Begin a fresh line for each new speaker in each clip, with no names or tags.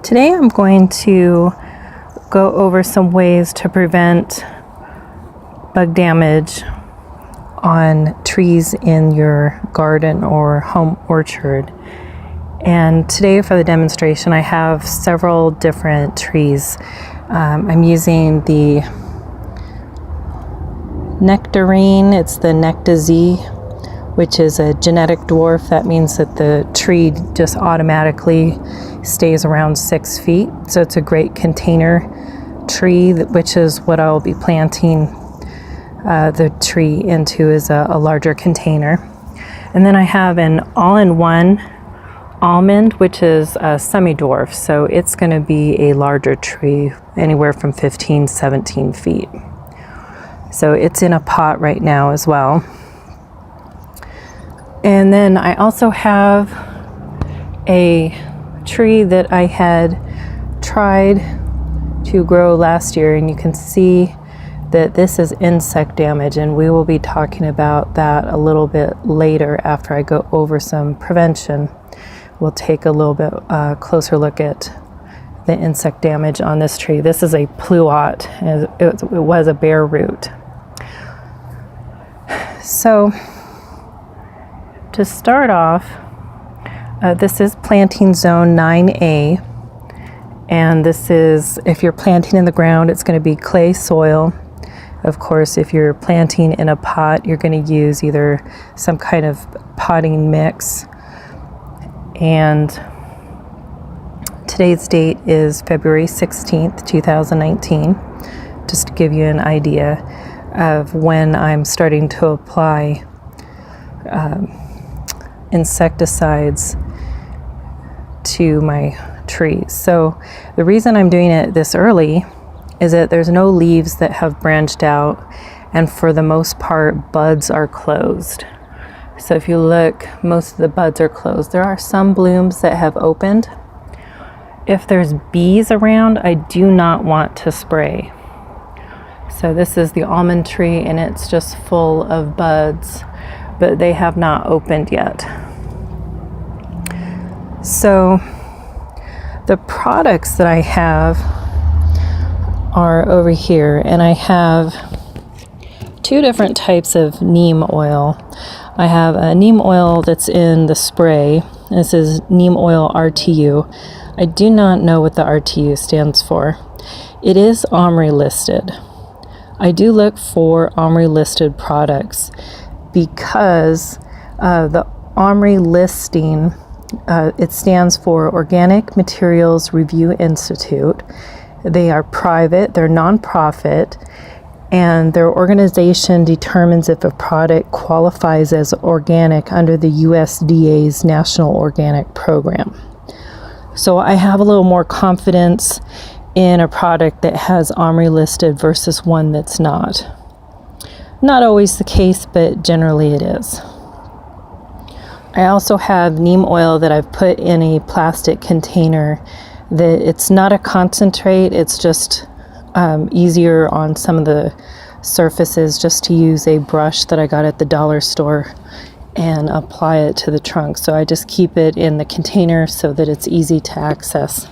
Today I'm going to go over some ways to prevent bug damage on trees in your garden or home orchard. And today for the demonstration I have several different trees. I'm using the nectarine, it's the Necta-Z, which is a genetic dwarf. That means that the tree just automatically stays around 6 feet. So it's a great container tree, which is what I'll be planting the tree into, is a larger container. And then I have an all-in-one almond, which is a semi-dwarf. So it's going to be a larger tree, anywhere from 15-17 feet. So it's in a pot right now as well. And then I also have a tree that I had tried to grow last year, and you can see that this is insect damage, and we will be talking about that a little bit later after I go over some prevention. We'll take a little bit closer look at the insect damage on this tree. This is a pluot, and it was a bare root. So to start off, this is planting zone 9A, and this is, if you're planting in the ground, it's going to be clay soil. Of course, if you're planting in a pot, you're going to use either some kind of potting mix. And today's date is February 16th, 2019, just to give you an idea of when I'm starting to apply insecticides to my trees. So the reason I'm doing it this early is that there's no leaves that have branched out, and for the most part buds are closed. So if you look, most of the buds are closed. There are some blooms that have opened. If there's bees around, I do not want to spray. So this is the almond tree, and it's just full of buds, but they have not opened yet. So the products that I have are over here, and I have two different types of neem oil. I have a neem oil that's in the spray. This is neem oil RTU. I do not know what the RTU stands for. It is OMRI listed. I do look for OMRI listed products because the OMRI listing, it stands for Organic Materials Review Institute. They are private, they're nonprofit, and their organization determines if a product qualifies as organic under the USDA's National Organic Program. So I have a little more confidence in a product that has OMRI listed versus one that's not. Not always the case, but generally it is. I also have neem oil that I've put in a plastic container. That it's not a concentrate, it's just easier on some of the surfaces just to use a brush that I got at the dollar store and apply it to the trunk. So I just keep it in the container so that it's easy to access.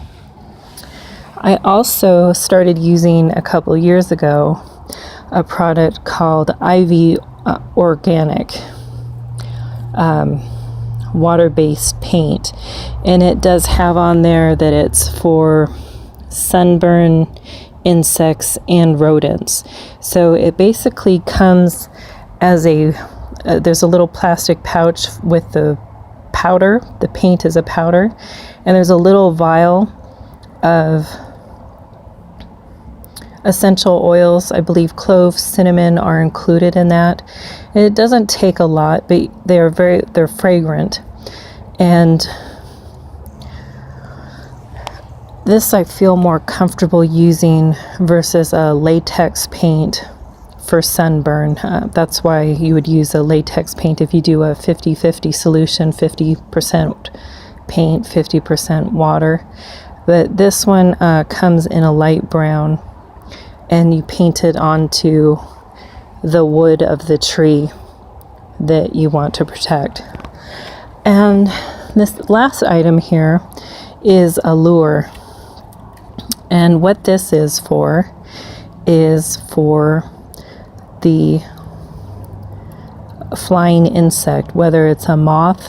I also started using a couple years ago a product called Ivy Organic water-based paint, and it does have on there that it's for sunburn, insects, and rodents. So it basically comes as a there's a little plastic pouch with the powder. The paint is a powder, and there's a little vial of essential oils. I believe clove, cinnamon are included in that. It doesn't take a lot, but they're fragrant. And this I feel more comfortable using versus a latex paint for sunburn. That's why you would use a latex paint if you do a 50-50 solution, 50% paint, 50% water. But this one comes in a light brown, and you paint it onto the wood of the tree that you want to protect. And this last item here is a lure. And what this is for the flying insect, whether it's a moth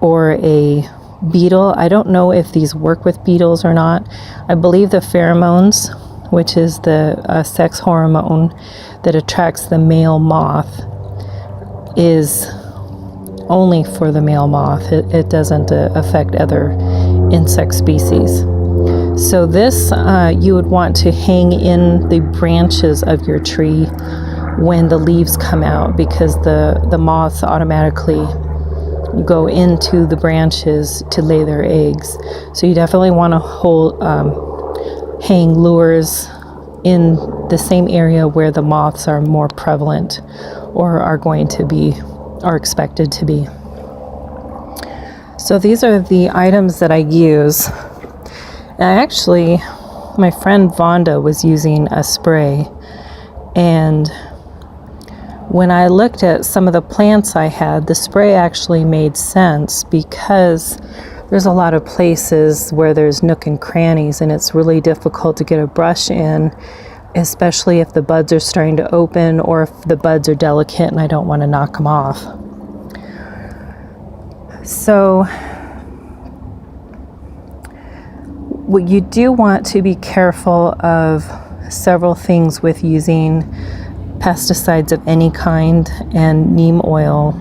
or a beetle. I don't know if these work with beetles or not. I believe the pheromones, which is the sex hormone that attracts the male moth, is only for the male moth. It doesn't affect other insect species. So this you would want to hang in the branches of your tree when the leaves come out, because the moths automatically go into the branches to lay their eggs. So you definitely want to hang lures in the same area where the moths are more prevalent or are expected to be. So these are the items that I use. Actually, my friend Vonda was using a spray, and when I looked at some of the plants I had, the spray actually made sense, because there's a lot of places where there's nook and crannies and it's really difficult to get a brush in, especially if the buds are starting to open or if the buds are delicate and I don't want to knock them off. So you do want to be careful of several things with using pesticides of any kind and neem oil.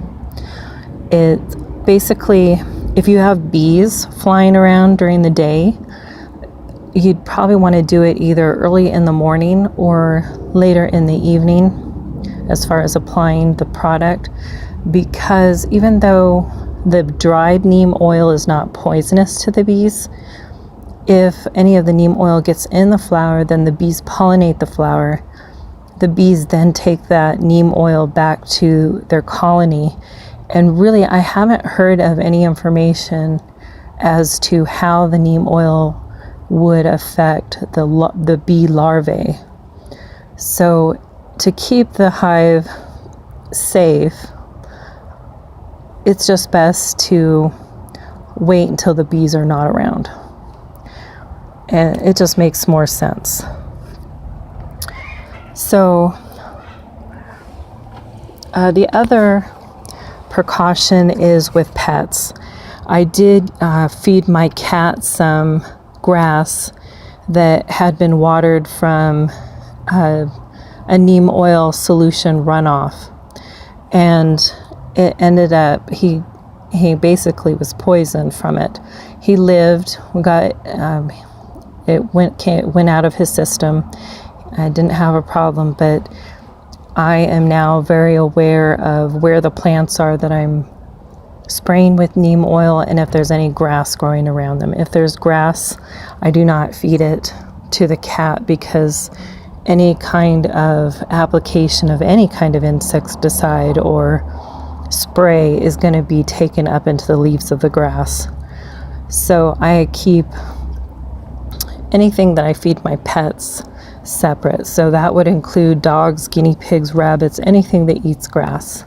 It basically, if you have bees flying around during the day, you'd probably want to do it either early in the morning or later in the evening as far as applying the product, because even though the dried neem oil is not poisonous to the bees, if any of the neem oil gets in the flower, then the bees pollinate the flower. The bees then take that neem oil back to their colony. And really, I haven't heard of any information as to how the neem oil would affect the bee larvae. So to keep the hive safe, it's just best to wait until the bees are not around. And it just makes more sense. So the other precaution is with pets. I did feed my cat some grass that had been watered from a neem oil solution runoff, and it ended up he basically was poisoned from it. He lived. We got it went out of his system. I didn't have a problem, but I am now very aware of where the plants are that I'm spraying with neem oil, and if there's any grass growing around them. If there's grass, I do not feed it to the cat, because any kind of application of any kind of insecticide or spray is going to be taken up into the leaves of the grass. So I keep anything that I feed my pets separate. So that would include dogs, guinea pigs, rabbits, anything that eats grass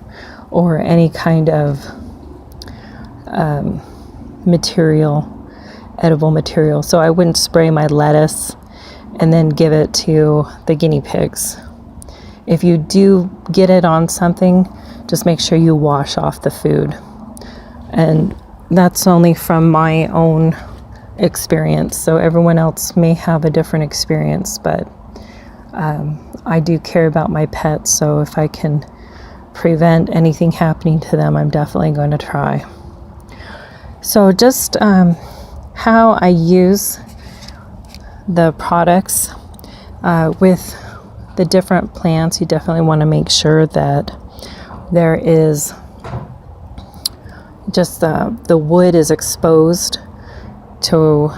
or any kind of edible material. So I wouldn't spray my lettuce and then give it to the guinea pigs. If you do get it on something, just make sure you wash off the food. And that's only from my own experience. So everyone else may have a different experience, but I do care about my pets. So if I can prevent anything happening to them, I'm definitely going to try. So just how I use the products with the different plants, you definitely want to make sure that there is just the wood is exposed to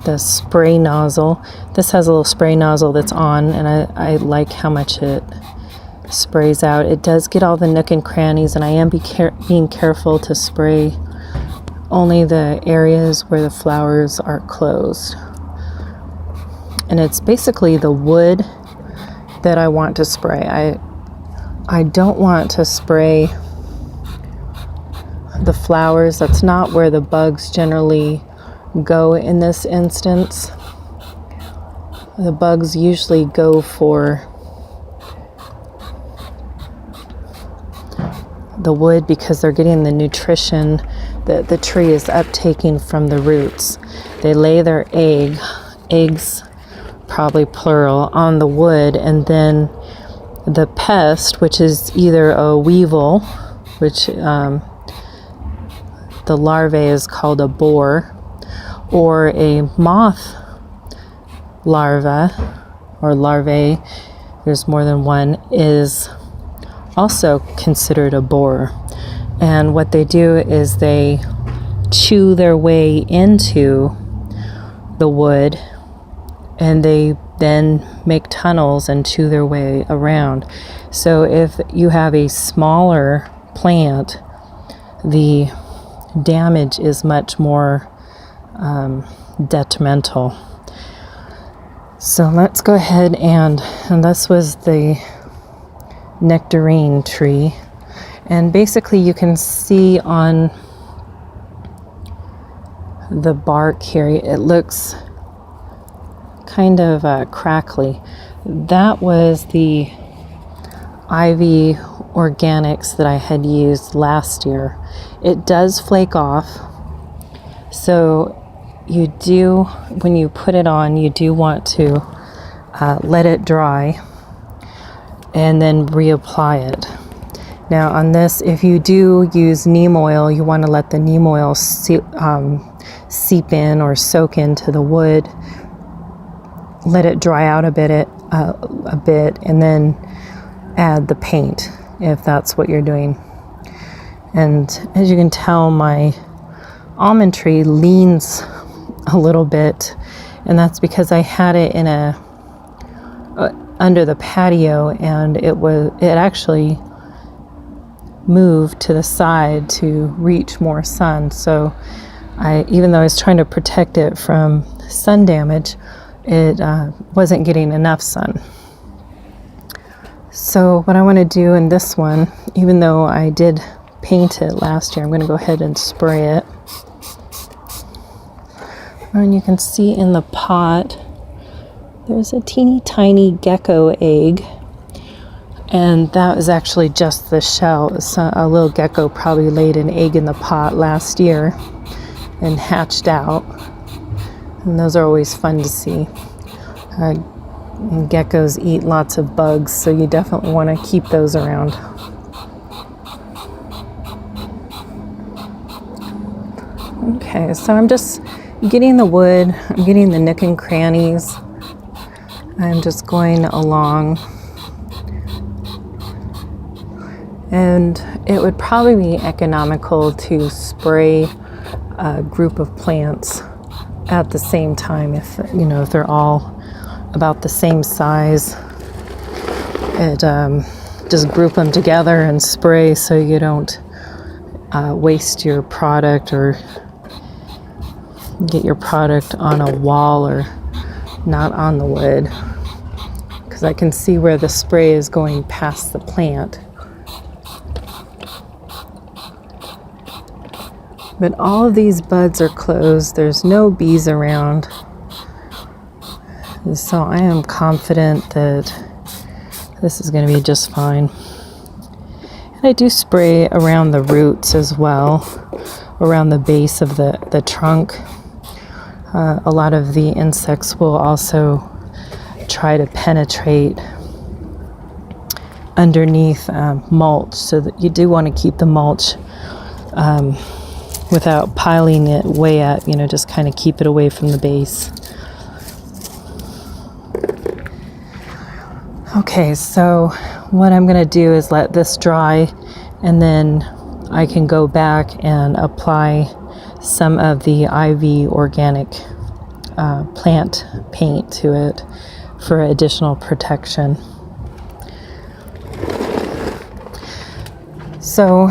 the spray nozzle. This has a little spray nozzle that's on, and I like how much it sprays out. It does get all the nook and crannies, and I am being careful to spray only the areas where the flowers are closed. And it's basically the wood that I want to spray. I don't want to spray the flowers. That's not where the bugs generally go in this instance. The bugs usually go for the wood because they're getting the nutrition that the tree is uptaking from the roots. They lay their eggs, probably plural, on the wood, and then the pest, which is either a weevil, which the larvae is called a borer, or a moth larva or larvae, there's more than one, is also considered a borer. And what they do is they chew their way into the wood, and they then make tunnels and chew their way around. So if you have a smaller plant, the damage is much more detrimental. So let's go ahead and this was the nectarine tree. And basically you can see on the bark here, it looks kind of crackly. That was the Ivy Organics that I had used last year. It does flake off, so you do, when you put it on, you do want to let it dry and then reapply it. Now on this, if you do use neem oil, you want to let the neem oil seep in or soak into the wood. Let it dry out a bit, and then add the paint if that's what you're doing. And as you can tell, my almond tree leans a little bit, and that's because I had it in under the patio, and it actually moved to the side to reach more sun. So even though I was trying to protect it from sun damage, it wasn't getting enough sun. So what I want to do in this one, even though I did paint it last year, I'm going to go ahead and spray it. And you can see in the pot, there's a teeny tiny gecko egg. And that was actually just the shell. A little gecko probably laid an egg in the pot last year and hatched out. And those are always fun to see. Geckos eat lots of bugs, so you definitely want to keep those around. Okay, so I'm just getting the wood, I'm getting the nook and crannies. I'm just going along. And it would probably be economical to spray a group of plants at the same time if they're all about the same size. Just group them together and spray so you don't waste your product or get your product on a wall or not on the wood, because I can see where the spray is going past the plant. But all of these buds are closed. There's no bees around. So I am confident that this is going to be just fine. And I do spray around the roots as well, around the base of the trunk. A lot of the insects will also try to penetrate underneath mulch, so that you do want to keep the mulch without piling it way up, just kind of keep it away from the base. Okay, so what I'm going to do is let this dry, and then I can go back and apply some of the Ivy Organic plant paint to it for additional protection. So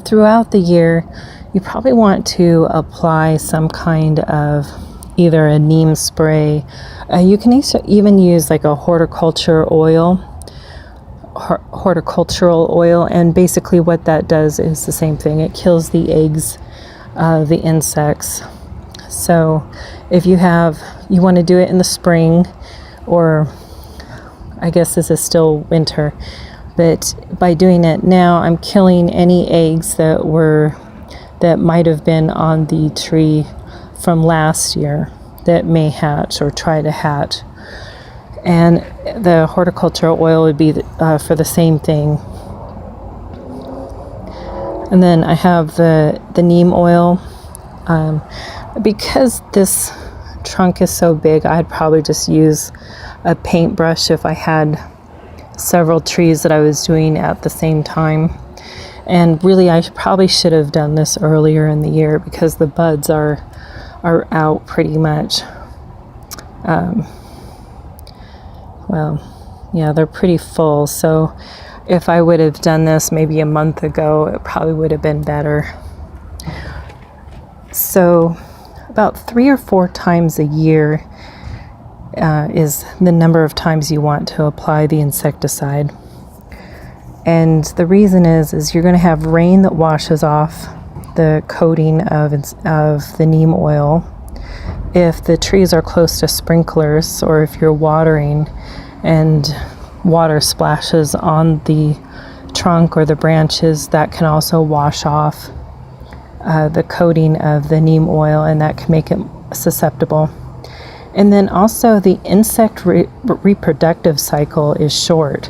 throughout the year, you probably want to apply some kind of either a neem spray. You can even use like a horticulture oil horticultural oil, and basically what that does is the same thing. It kills the eggs, the insects. So if you want to do it in the spring, or I guess this is still winter, but by doing it now, I'm killing any eggs that might have been on the tree from last year that may hatch or try to hatch. And the horticultural oil would be for the same thing. And then I have the neem oil. Because this trunk is so big, I'd probably just use a paintbrush if I had several trees that I was doing at the same time. And really, I probably should have done this earlier in the year because the buds are out pretty much. They're pretty full. So if I would have done this maybe a month ago, it probably would have been better. So about 3 or 4 times a year is the number of times you want to apply the insecticide. And the reason is you're going to have rain that washes off the coating of the neem oil. If the trees are close to sprinklers, or if you're watering and water splashes on the trunk or the branches, that can also wash off the coating of the neem oil, and that can make it susceptible. And then also the insect reproductive cycle is short.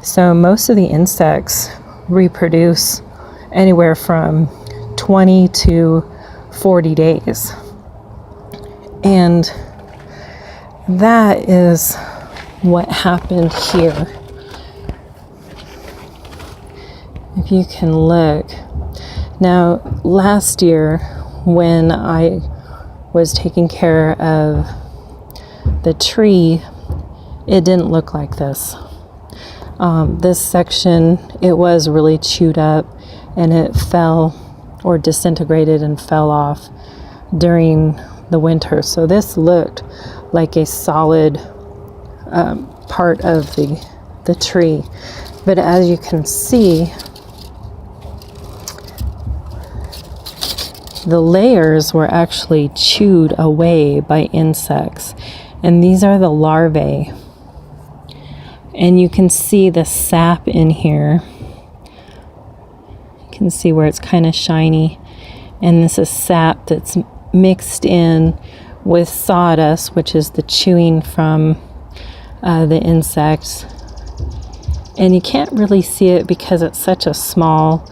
So most of the insects reproduce anywhere from 20 to 40 days. And that is what happened here. If you can look. Now, last year when I was taking care of the tree, it didn't look like this. This section, it was really chewed up, and it fell or disintegrated and fell off during the winter. So this looked like a solid part of the tree. But as you can see, the layers were actually chewed away by insects. And these are the larvae. And you can see the sap in here. You can see where it's kind of shiny. And this is sap that's mixed in with sawdust, which is the chewing from the insects. And you can't really see it because it's such a small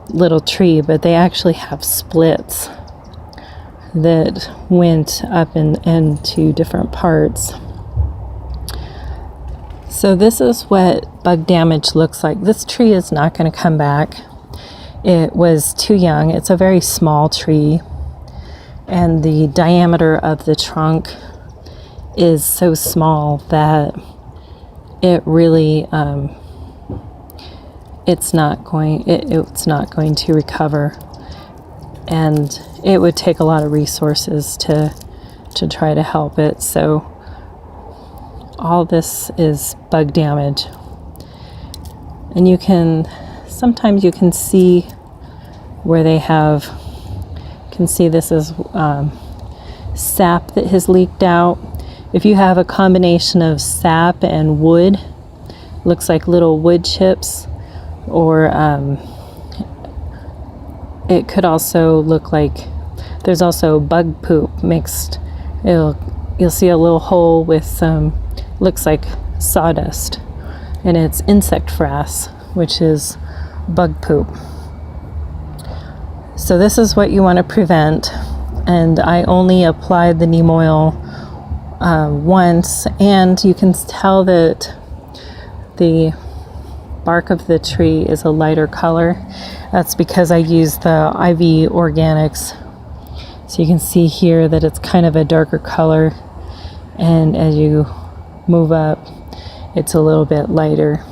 little tree, but they actually have splits that went up into different parts. So this is what bug damage looks like. This tree is not going to come back. It was too young. It's a very small tree, and the diameter of the trunk is so small that it really it's not going to recover, and it would take a lot of resources to try to help it. So all this is bug damage, and sometimes you can see where they can see this is sap that has leaked out. If you have a combination of sap and wood, looks like little wood chips, or it could also look like there's also bug poop mixed. You'll see a little hole with some, looks like sawdust, and it's insect frass, which is bug poop. So this is what you want to prevent. And I only applied the neem oil once, and you can tell that the bark of the tree is a lighter color. That's because I used the IV Organics. So you can see here that it's kind of a darker color, and as you move up, it's a little bit lighter.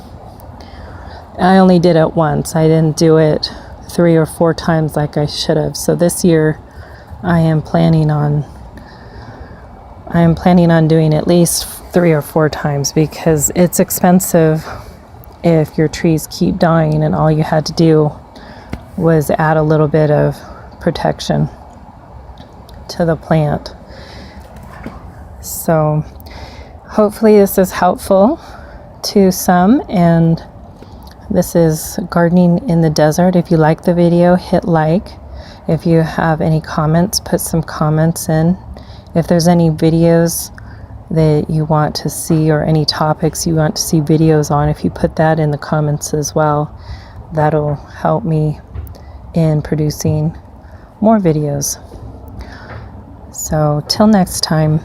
I only did it once. I didn't do it 3 or 4 times like I should have. So this year I am planning on doing at least 3 or 4 times, because it's expensive if your trees keep dying and all you had to do was add a little bit of protection to the plant. So hopefully this is helpful to some, and this is Gardening in the Desert. If you like the video, hit like. If you have any comments, put some comments in. If there's any videos that you want to see or any topics you want to see videos on, if you put that in the comments as well, that'll help me in producing more videos. So till next time.